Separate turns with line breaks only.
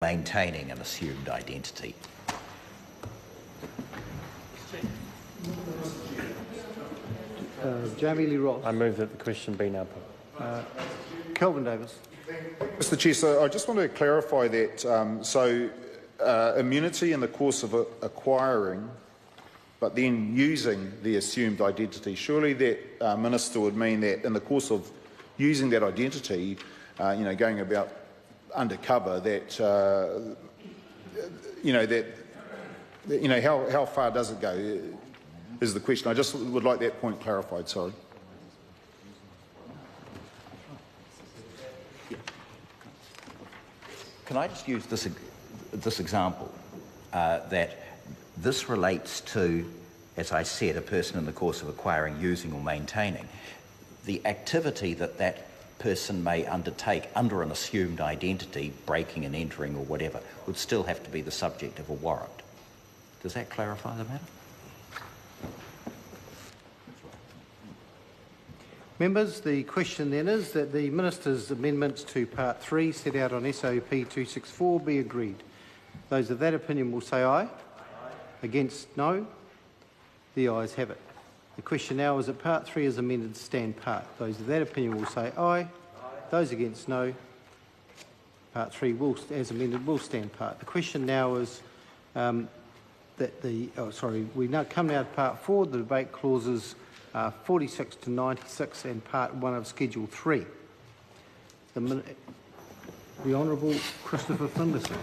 maintaining an assumed identity.
Jamie Lee Ross.
I move that the question be now put.
Kelvin Davis.
Mr. Chair, so I just want to clarify that. Immunity in the course of acquiring, but then using the assumed identity. Surely that minister would mean that in the course of using that identity, going about undercover, how far does it go? Is the question. I just would like that point clarified. Sorry.
Can I just use this example, that this relates to, as I said, a person in the course of acquiring, using or maintaining. The activity that person may undertake under an assumed identity, breaking and entering or whatever, would still have to be the subject of a warrant. Does that clarify the matter?
Members, the question then is that the Minister's amendments to Part 3 set out on SOP 264 be agreed. Those of that opinion will say aye. Aye. Against, no. The ayes have it. The question now is that Part 3 is amended to stand part. Those of that opinion will say aye. Aye. Those against, no. Part 3 as amended will stand part. The question now is we now come now to Part 4, the debate clauses 46 to 96 and Part 1 of Schedule 3. The Honourable Christopher Finlayson.